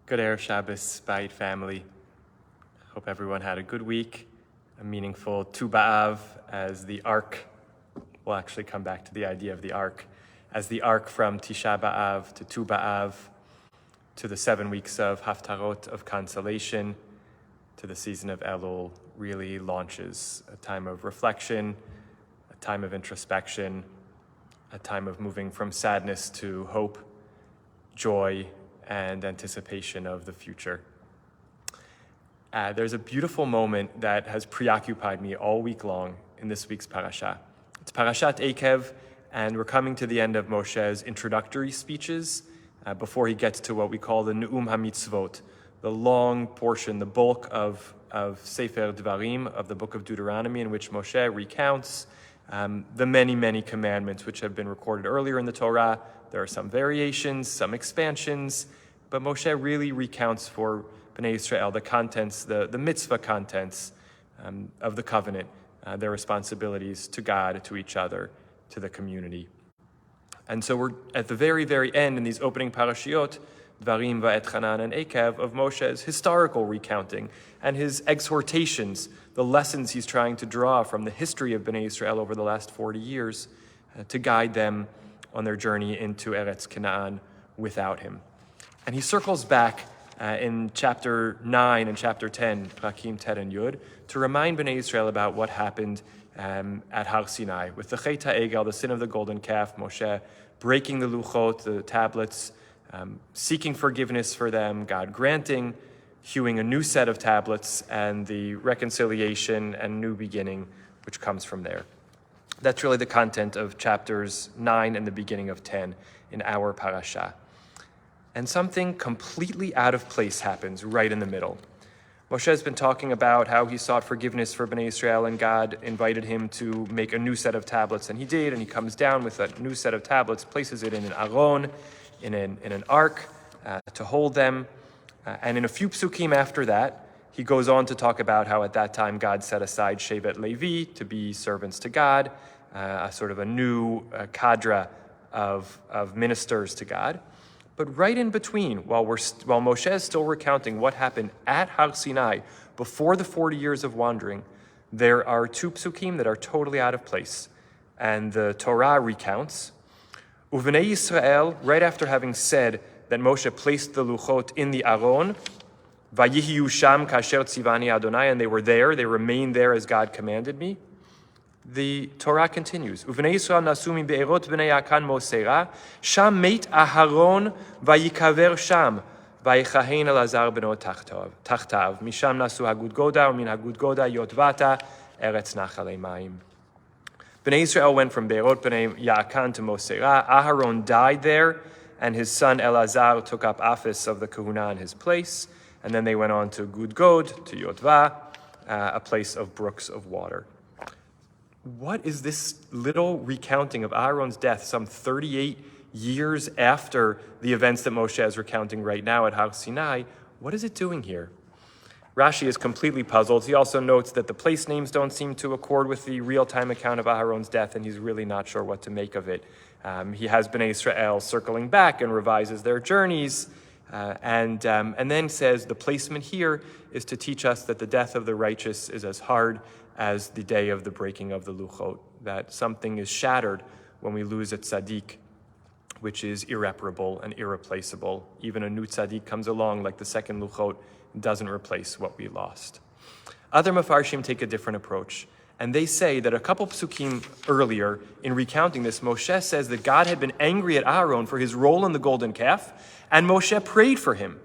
Good Erev Shabbos, Bayit family. Hope everyone had a good week, a meaningful Tu B'Av as the arc. We'll actually come back to the idea of the arc. As the arc from Tisha B'Av to Tu B'Av to the 7 weeks of Haftarot of consolation to the season of Elul really launches a time of reflection, a time of introspection, a time of moving from sadness to hope, joy, and anticipation of the future. There's a beautiful moment that has preoccupied me all week long in this week's parasha. It's Parashat Eikev, and we're coming to the end of Moshe's introductory speeches before he gets to what we call the Ne'um HaMitzvot, the long portion, the bulk of Sefer Dvarim, of the book of Deuteronomy, in which Moshe recounts the many, many commandments which have been recorded earlier in the Torah. There are some variations, some expansions, but Moshe really recounts for Bnei Israel the contents, the mitzvah contents of the covenant, their responsibilities to God, to each other, to the community. And so we're at the very, very end in these opening parashiot, Dvarim, Va'etchanan, and Eikev, of Moshe's historical recounting and his exhortations, the lessons he's trying to draw from the history of Bnei Israel over the last 40 years to guide them on their journey into Eretz Canaan without him. And he circles back in chapter 9 and chapter 10, Prakim Tet and Yud, to remind Bnei Israel about what happened at Har Sinai with the Chet HaEgel, the sin of the golden calf, Moshe breaking the luchot, the tablets, seeking forgiveness for them, God granting, hewing a new set of tablets, and the reconciliation and new beginning which comes from there. That's really the content of chapters 9 and the beginning of 10 in our parasha. And something completely out of place happens right in the middle. Moshe has been talking about how he sought forgiveness for Bnei Israel, and God invited him to make a new set of tablets, and he did, and he comes down with a new set of tablets, places it in an Aron, in an ark, to hold them, and in a few psukim after that, he goes on to talk about how at that time God set aside Shevet Levi to be servants to God, a sort of a new cadre of ministers to God. But right in between, while Moshe is still recounting what happened at Har Sinai before the 40 years of wandering, there are two psukim that are totally out of place. And the Torah recounts, Uvnei Yisrael, right after having said that Moshe placed the luchot in the Aron, Vayihiyu sham kasher tzivani Adonai, and they were there, they remained there as God commanded me. The Torah continues, Uvnei Yisrael nasu mi be'erot bnei Akan Mosera, sham meit Aharon vayikaver sham, vayichahen Elazar beno tachtav, misham nasu hagudgoda, umin hagudgoda yotvata, eretz nachalei mayim. Bnei Israel went from Be'erot bnei Ya'akan to Mosera. Aharon died there, and his son Elazar took up office of the kahuna in his place, and then they went on to Gudgod, to Yotva, a place of brooks of water. What is this little recounting of Aharon's death some 38 years after the events that Moshe is recounting right now at Har Sinai? What is it doing here? Rashi is completely puzzled. He also notes that the place names don't seem to accord with the real-time account of Aharon's death, and he's really not sure what to make of it. He has Bnei Israel circling back and revises their journeys, and then says the placement here is to teach us that the death of the righteous is as hard as the day of the breaking of the luchot, that something is shattered when we lose a tzaddik, which is irreparable and irreplaceable. Even a new tzaddik comes along, like the second luchot, doesn't replace what we lost. Other mafarshim take a different approach, and they say that a couple psukim earlier, in recounting this, Moshe says that God had been angry at Aharon for his role in the golden calf, and Moshe prayed for him.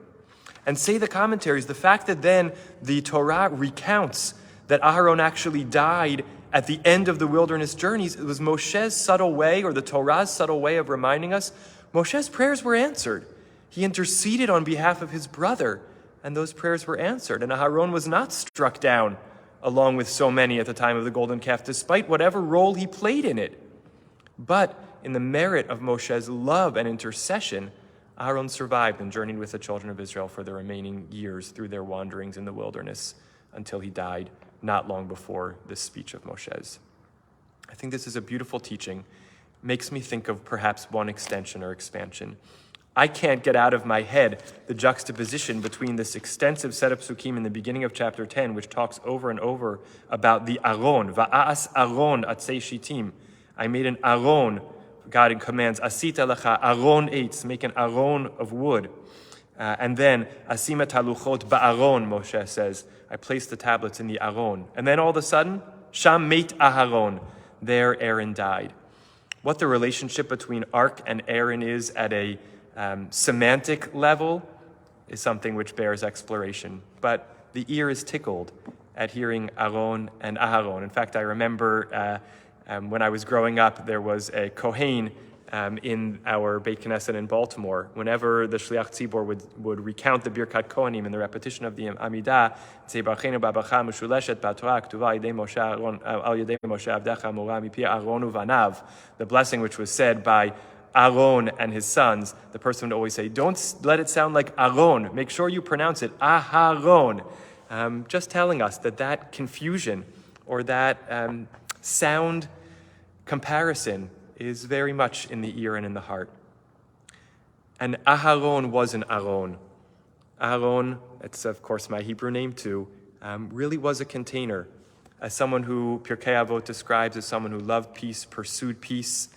And say the commentaries, the fact that then the Torah recounts that Aharon actually died at the end of the wilderness journeys, it was Moshe's subtle way, or the Torah's subtle way of reminding us, Moshe's prayers were answered. He interceded on behalf of his brother, and those prayers were answered. And Aharon was not struck down along with so many at the time of the golden calf, despite whatever role he played in it. But in the merit of Moshe's love and intercession, Aharon survived and journeyed with the children of Israel for the remaining years through their wanderings in the wilderness until he died not long before this speech of Moshe's. I think this is a beautiful teaching. Makes me think of perhaps one extension or expansion. I can't get out of my head the juxtaposition between this extensive set of psukim in the beginning of chapter 10, which talks over and over about the Aron. Va'as Aron atzei shitim. I made an Aron. God commands, Asita lecha Aron eitz, make an Aron of wood. And then, Asima taluchot ba'aron, Moshe says, I placed the tablets in the Aron. And then all of a sudden, Sham meit Aharon. There Aaron died. What the relationship between Ark and Aaron is at a semantic level is something which bears exploration. But the ear is tickled at hearing Aron and Aharon. In fact, I remember when I was growing up, there was a Kohen in our Beit Knesset in Baltimore. Whenever the Shliach Tzibor would recount the Birkat Kohanim in the repetition of the Amidah, say, Barchenu ba'bracha meshuleshet ba'torah k'tuva al yedei Moshe Aron al yedei Moshe avdecha amora mipi Aron uvanav, the blessing which was said by Aron and his sons. The person would always say, don't let it sound like Aron. Make sure you pronounce it Aharon. Just telling us that confusion or that sound comparison is very much in the ear and in the heart. And Aharon was an Aron. Aharon, it's of course my Hebrew name too, really was a container. As someone who Pirkei Avot describes as someone who loved peace, pursued peace,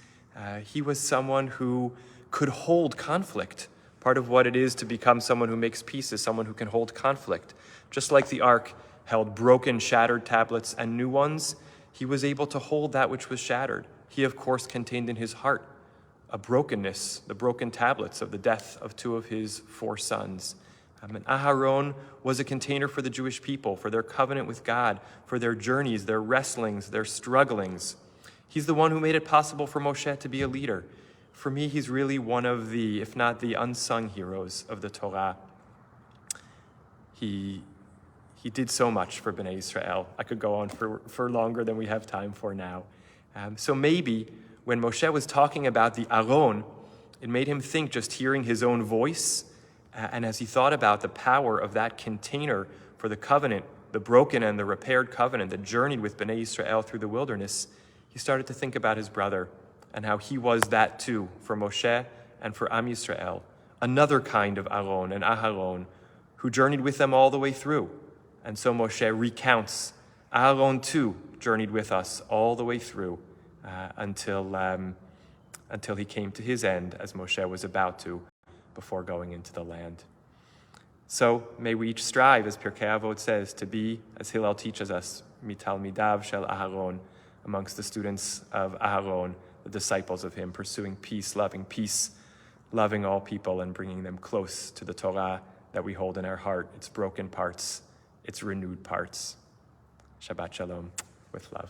he was someone who could hold conflict. Part of what it is to become someone who makes peace is someone who can hold conflict. Just like the ark held broken, shattered tablets and new ones, he was able to hold that which was shattered. He, of course, contained in his heart a brokenness, the broken tablets of the death of two of his 4 sons. And Aharon was a container for the Jewish people, for their covenant with God, for their journeys, their wrestlings, their strugglings. He's the one who made it possible for Moshe to be a leader. For me, he's really one of the, if not the unsung heroes of the Torah. He did so much for Bnei Israel. I could go on for longer than we have time for now. So maybe when Moshe was talking about the Aron, it made him think just hearing his own voice, and as he thought about the power of that container for the covenant, the broken and the repaired covenant that journeyed with Bnei Israel through the wilderness, he started to think about his brother and how he was that too for Moshe and for Am Yisrael, another kind of Aron and Aharon who journeyed with them all the way through. And so Moshe recounts, Aharon too journeyed with us all the way through until he came to his end, as Moshe was about to, before going into the land. So may we each strive, as Pirkei Avot says, to be, as Hillel teaches us, mitalmidav shel Aharon, amongst the students of Aharon, the disciples of him, pursuing peace, loving all people, and bringing them close to the Torah that we hold in our heart, its broken parts, its renewed parts. Shabbat Shalom, with love.